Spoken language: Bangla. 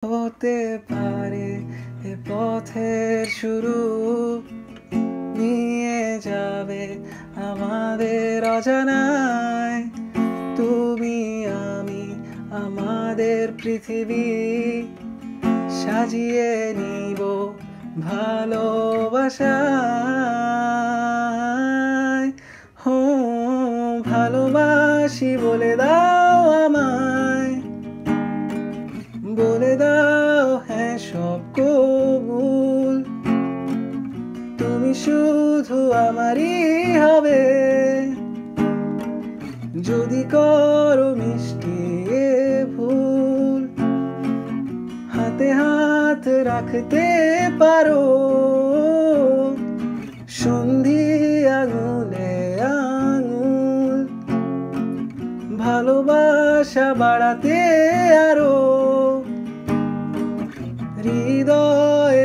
হতে পারে এ পথের শুরু, নিয়ে যাবে আমাদের অজানায়। তুমি আমি আমাদের পৃথিবী সাজিয়ে নিব ভালোবাসায়। হো, ভালোবাসি বলে দাও আমায়, বলে দাও হ্যাঁ সব কবুল। তুমি শুধু আমারই হবে, যদি করো মিষ্টি এ ভুল। হাতে হাত রাখতে পারো, সন্ধি আঙুলে আঙুল। ভালোবাসা বাড়াতে আরো, হৃদয়